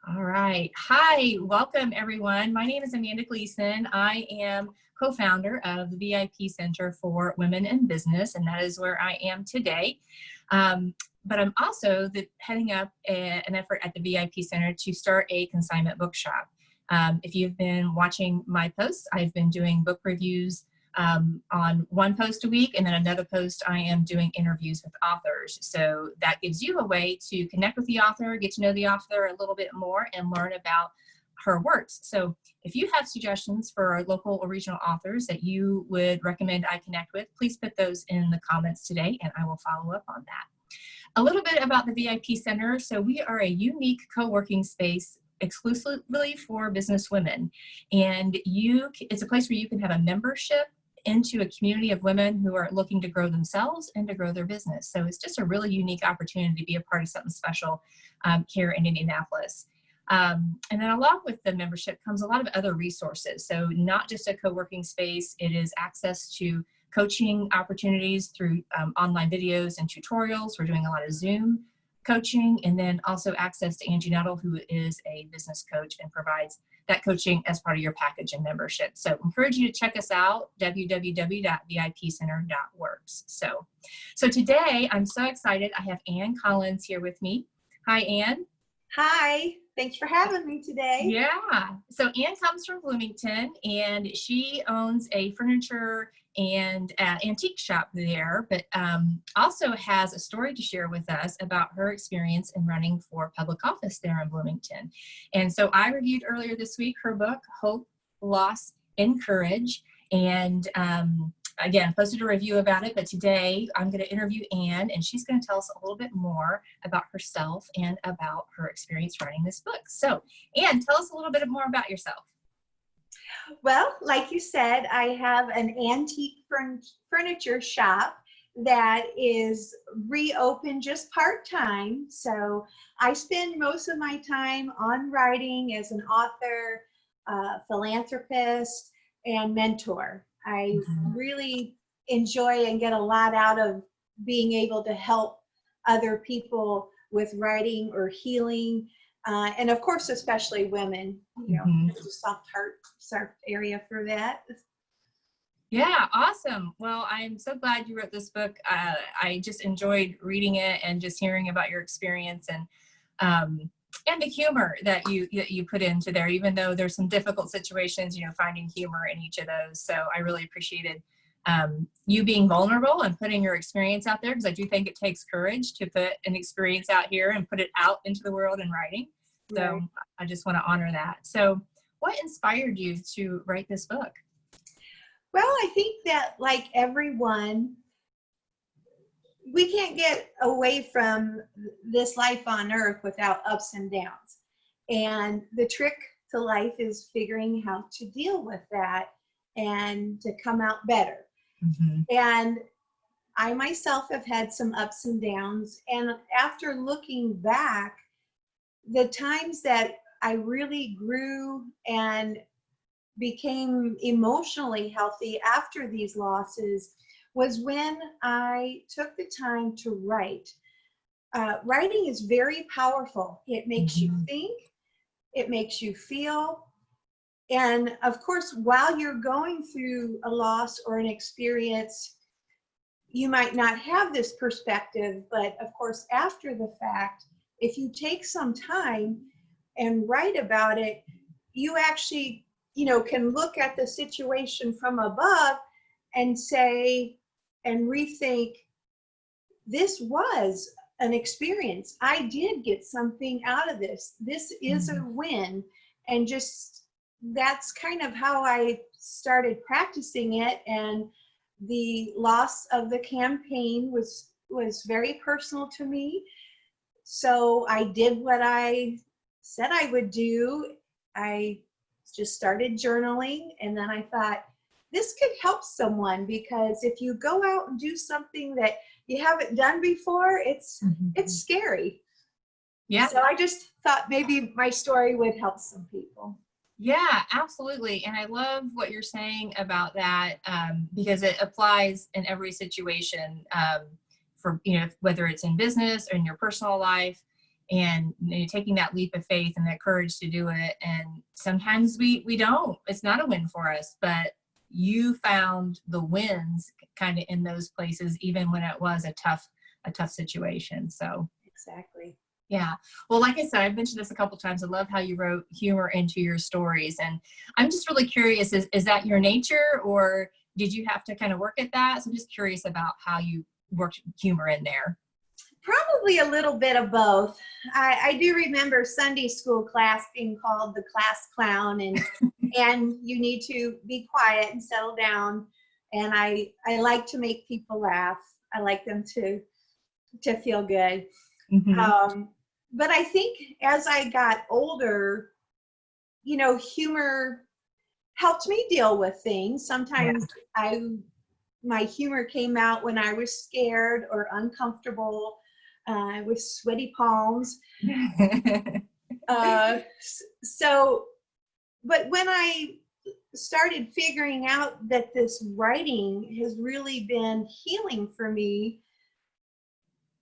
All right. Hi, welcome everyone. My name is Amanda Gleason. I am co-founder of the VIP Center for Women in Business, and that is where I am today. But I'm also heading up an effort at the VIP Center to start a consignment bookshop. If you've been watching my posts, I've been doing book reviews on one post a week, and then another post I am doing interviews with authors. So that gives you a way to connect with the author, get to know the author a little bit more, and learn about her works. So if you have suggestions for local or regional authors that you would recommend I connect with, please put those in the comments today, and I will follow up on that. A little bit about the VIP Center. So we are a unique co-working space exclusively for business women, and it's a place where you can have a membership into a community of women who are looking to grow themselves and to grow their business. So it's just a really unique opportunity to be a part of something special here in Indianapolis. And then along with the membership comes a lot of other resources. So not just a co-working space, it is access to coaching opportunities through online videos and tutorials. We're doing a lot of Zoom coaching, and then also access to Angie Nuttall, who is a business coach and provides that coaching as part of your package and membership. So encourage you to check us out, www.vipcenter.works. So today I'm so excited. I have Ann Collins here with me. Hi, Ann. Hi, thanks for having me today. Yeah, so Ann comes from Bloomington, and she owns a furniture and antique shop there, but also has a story to share with us about her experience in running for public office there in Bloomington. And so I reviewed earlier this week her book, Hope, Loss, and Courage, and again, posted a review about it, but today I'm going to interview Ann, and she's going to tell us a little bit more about herself and about her experience writing this book. So Ann, tell us a little bit more about yourself. Well, like you said, I have an antique furniture shop that is reopened just part-time. So I spend most of my time on writing as an author, philanthropist, and mentor. I really enjoy and get a lot out of being able to help other people with writing or healing. And of course, especially women, you know, there's a soft area for that. Yeah, awesome. Well, I'm so glad you wrote this book. I just enjoyed reading it and just hearing about your experience and the humor that you put into there, even though there's some difficult situations, you know, finding humor in each of those. So I really appreciated you being vulnerable and putting your experience out there, because I do think it takes courage to put an experience out here and put it out into the world in writing. So right. I just want to honor that. So what inspired you to write this book? Well, I think that like everyone, we can't get away from this life on earth without ups and downs. And the trick to life is figuring how to deal with that and to come out better. And I myself have had some ups and downs. And after looking back, the times that I really grew and became emotionally healthy after these losses was when I took the time to write. Writing is very powerful. It makes you think, it makes you feel. And of course, while you're going through a loss or an experience, you might not have this perspective, but of course, after the fact, if you take some time and write about it, you actually, you know, can look at the situation from above and say, and rethink, this was an experience. I did get something out of this. This is a win. And just, that's kind of how I started practicing it. And the loss of the campaign was very personal to me. So I did what I said I would do. I just started journaling, and then I thought, this could help someone, because if you go out and do something that you haven't done before, it's scary. Yeah. So I just thought maybe my story would help some people. Yeah, absolutely. And I love what you're saying about that, because it applies in every situation, for, you know, whether it's in business or in your personal life. and taking that leap of faith and that courage to do it. And sometimes we don't, it's not a win for us, but you found the wins kind of in those places, even when it was a tough situation. So Exactly. yeah. Well, like I said, I've mentioned this a couple times. I love how you wrote humor into your stories. And I'm just really curious, is that your nature, or did you have to kind of work at that? So I'm just curious about how you worked humor in there. Probably a little bit of both. I do remember Sunday school class being called the class clown, and you need to be quiet and settle down. And I like to make people laugh. I like them to feel good. Mm-hmm. But I think as I got older, humor helped me deal with things. Sometimes my humor came out when I was scared or uncomfortable, with sweaty palms. But when I started figuring out that this writing has really been healing for me,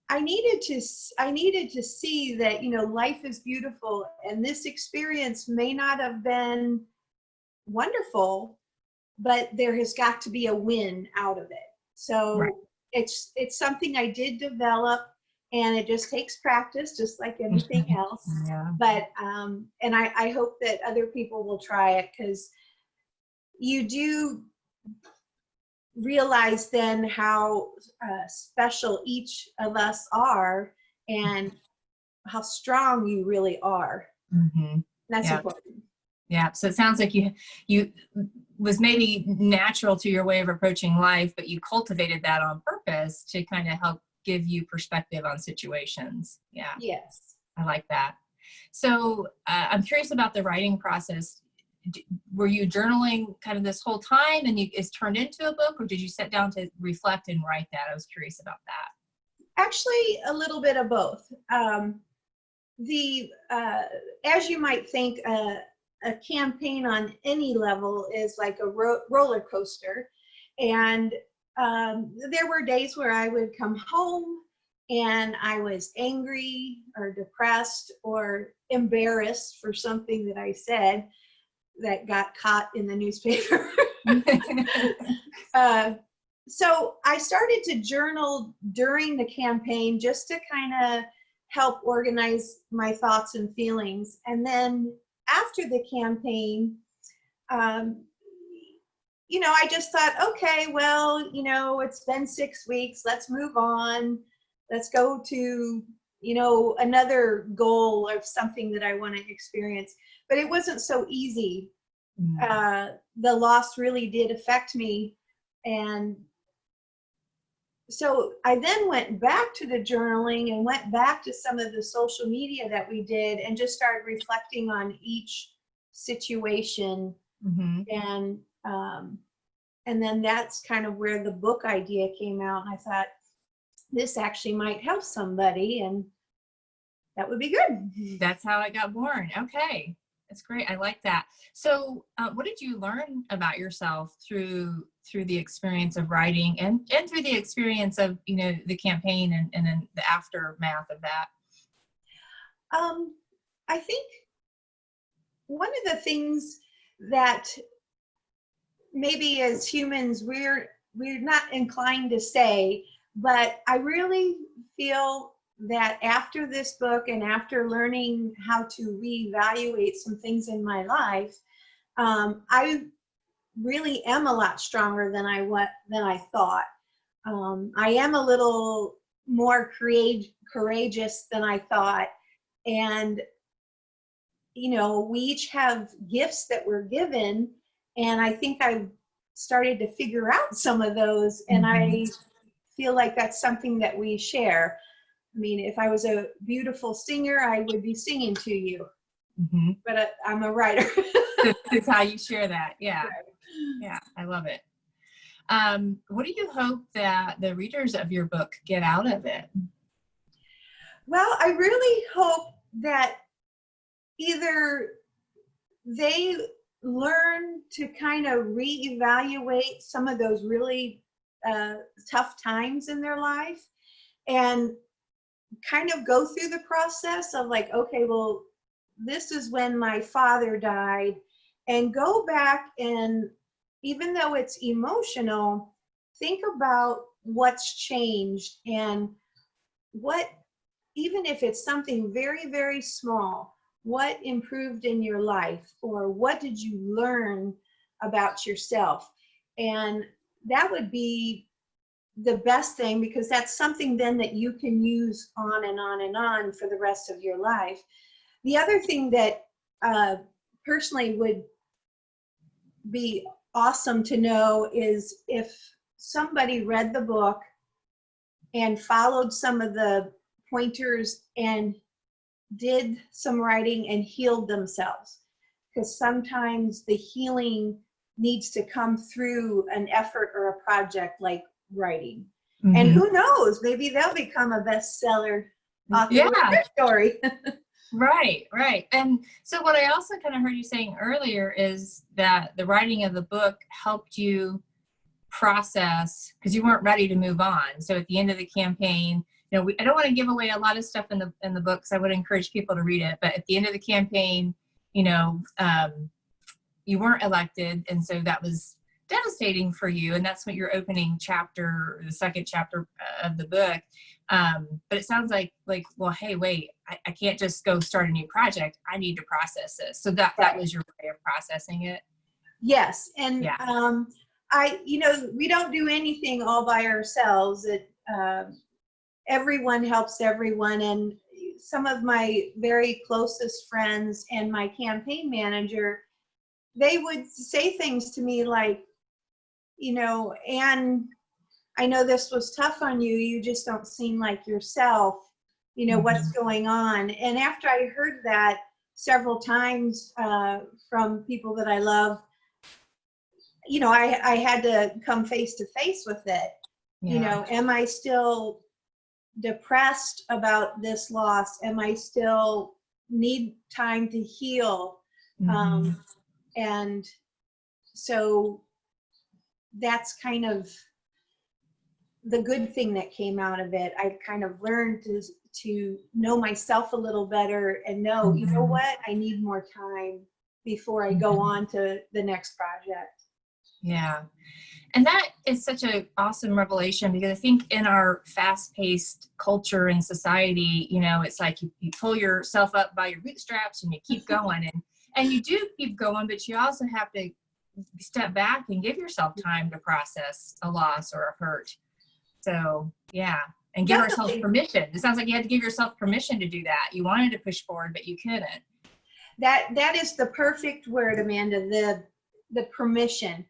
I needed to see that, life is beautiful, and this experience may not have been wonderful, but there has got to be a win out of it. So Right. it's something I did develop, and it just takes practice, just like anything else. Yeah. But and I hope that other people will try it, because you do realize then how special each of us are, and how strong you really are. Mm-hmm. That's Yeah. important. Yeah. So it sounds like you was maybe natural to your way of approaching life, but you cultivated that on purpose to kind of help give you perspective on situations. Yeah. Yes. I like that. So I'm curious about the writing process. Were you journaling kind of this whole time, and it's turned into a book, or did you sit down to reflect and write that? I was curious about that. Actually, a little bit of both. As you might think, a campaign on any level is like a roller coaster. And there were days where I would come home and I was angry or depressed or embarrassed for something that I said that got caught in the newspaper. So I started to journal during the campaign, just to kind of help organize my thoughts and feelings. And then after the campaign, I just thought, okay, well, it's been 6 weeks. Let's move on. Let's go to, another goal of something that I want to experience. But it wasn't so easy. The loss really did affect me. And so I then went back to the journaling and went back to some of the social media that we did, and just started reflecting on each situation. Mm-hmm. And then that's kind of where the book idea came out. And I thought, this actually might help somebody, and that would be good. That's how it got born. Okay. That's great. I like that. So what did you learn about yourself through the experience of writing, and through the experience of, the campaign and then the aftermath of that? I think one of the things that maybe as humans we're not inclined to say, but I really feel that after this book, and after learning how to reevaluate some things in my life, I really am a lot stronger than I thought. I am a little more courageous than I thought. And, we each have gifts that we're given. And I think I've started to figure out some of those. And I feel like that's something that we share. I mean, if I was a beautiful singer, I would be singing to you. Mm-hmm. But I'm a writer. That's how you share that. Yeah. Yeah. I love it. What do you hope that the readers of your book get out of it? Well, I really hope that either they learn to kind of reevaluate some of those really tough times in their life, and kind of go through the process of like, okay, well, this is when my father died, and go back, and even though it's emotional, think about what's changed and what, even if it's something very, very small, what improved in your life, or what did you learn about yourself? And that would be the best thing, because that's something then that you can use on and on and on for the rest of your life. The other thing that personally would be awesome to know is if somebody read the book and followed some of the pointers and did some writing and healed themselves. Because sometimes the healing needs to come through an effort or a project like writing. Mm-hmm. And who knows, maybe they'll become a bestseller author with their story. Right. And so what I also kind of heard you saying earlier is that the writing of the book helped you process, because you weren't ready to move on. So at the end of the campaign, I don't want to give away a lot of stuff in the book, because I would encourage people to read it. But at the end of the campaign, you weren't elected, and so that was devastating for you. And that's what your opening chapter, the second chapter of the book. But it sounds like, well, hey, wait, I can't just go start a new project. I need to process this. So that was your way of processing it. Yes, and we don't do anything all by ourselves. Everyone helps everyone, and some of my very closest friends and my campaign manager, they would say things to me like, Anne, I know this was tough on you. You just don't seem like yourself. What's going on? And after I heard that several times from people that I love, I had to come face to face with it. Am I still depressed about this loss? Am I still need time to heal? And so that's kind of the good thing that came out of it. I kind of learned to know myself a little better and know, you know what, I need more time before I go on to the next project. Yeah. And that is such an awesome revelation, because I think in our fast-paced culture and society, it's like you pull yourself up by your bootstraps and you keep going, and you do keep going, but you also have to step back and give yourself time to process a loss or a hurt. So, yeah. And give ourselves permission. It sounds like you had to give yourself permission to do that. You wanted to push forward, but you couldn't. That is the perfect word, Amanda, the permission.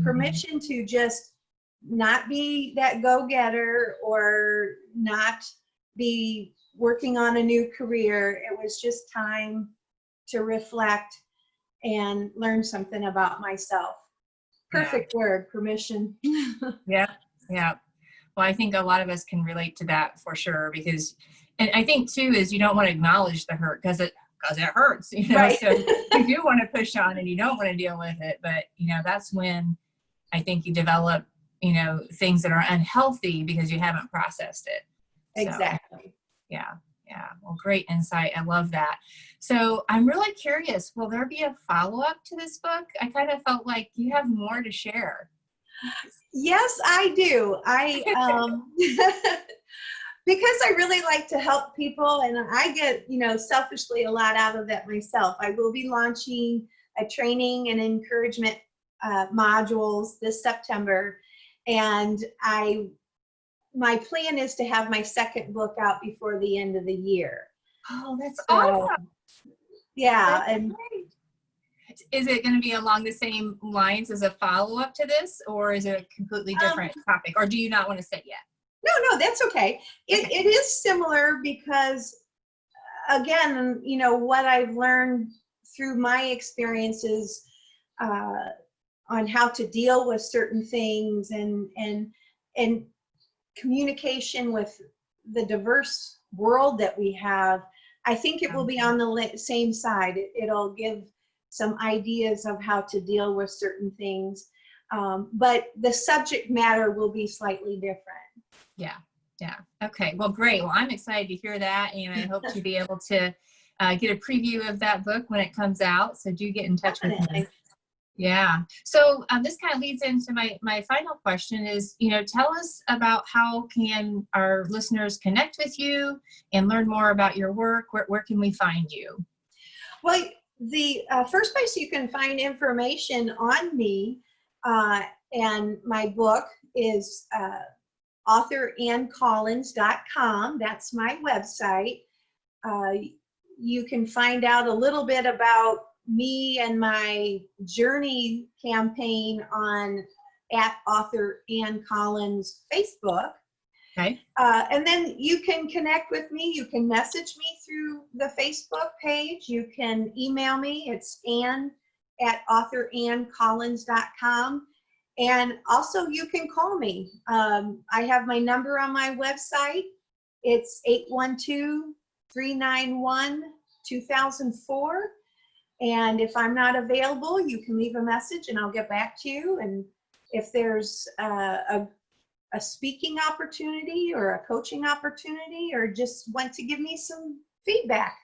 Permission to just not be that go-getter or not be working on a new career. It was just time to reflect and learn something about myself. Perfect word, permission. Yeah. Well, I think a lot of us can relate to that for sure, because, and I think too, is you don't want to acknowledge the hurt because it hurts, Right. So you do want to push on and you don't want to deal with it. But, that's when I think you develop, things that are unhealthy because you haven't processed it. Exactly. So, yeah. Well, great insight. I love that. So I'm really curious, will there be a follow-up to this book? I kind of felt like you have more to share. Yes, I do. Because I really like to help people, and I get, selfishly a lot out of that myself. I will be launching a training and encouragement modules this September, and my plan is to have my second book out before the end of the year. Oh, that's awesome. Yeah. That's great. Is it going to be along the same lines as a follow-up to this, or is it a completely different topic, or do you not want to say yet? No, that's okay. It is similar because, again, what I've learned through my experiences on how to deal with certain things and communication with the diverse world that we have, I think it will be on the same side. It'll give some ideas of how to deal with certain things, but the subject matter will be slightly different. Yeah. Yeah. Okay. Well, great. Well, I'm excited to hear that, and I hope to be able to get a preview of that book when it comes out. So do get in touch with me. Definitely. Yeah. So this kind of leads into my final question is, tell us about how can our listeners connect with you and learn more about your work? Where can we find you? Well, the first place you can find information on me and my book is authoranncollins.com. That's my website. Uh, you can find out a little bit about me and my journey campaign on at Author Ann Collins Facebook. Okay. And then you can connect with me. You can message me through the Facebook page. You can email me. It's Ann at authoranncollins.com. And also you can call me. I have my number on my website. It's 812-391-2004. And if I'm not available, you can leave a message and I'll get back to you. And if there's a speaking opportunity or a coaching opportunity, or just want to give me some feedback,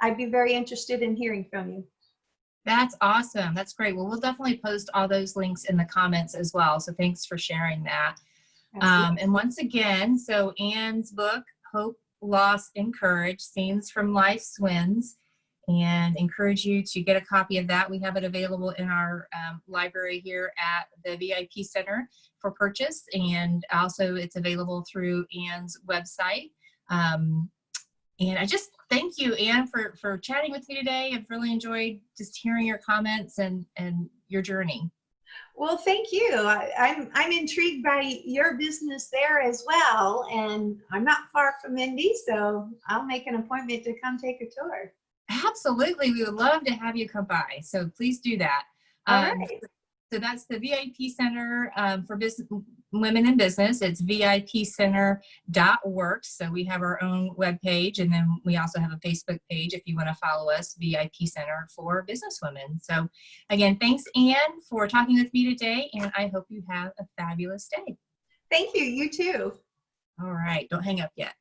I'd be very interested in hearing from you. That's awesome. That's great. Well, we'll definitely post all those links in the comments as well. So thanks for sharing that. And once again, so Ann's book, Hope, Loss, and Courage, Scenes from Life's Wins, and encourage you to get a copy of that. We have it available in our library here at the VIP Center for purchase, and also it's available through Ann's website. And I just thank you, Ann, for chatting with me today. I've really enjoyed just hearing your comments and your journey. Well, thank you. I'm intrigued by your business there as well, and I'm not far from Indy, so I'll make an appointment to come take a tour. Absolutely. We would love to have you come by. So please do that. All right. So that's the VIP Center for Business, Women in Business. It's vipcenter.works. So we have our own webpage, and then we also have a Facebook page if you want to follow us, VIP Center for Businesswomen. So again, thanks, Ann, for talking with me today, and I hope you have a fabulous day. Thank you. You too. All right. Don't hang up yet.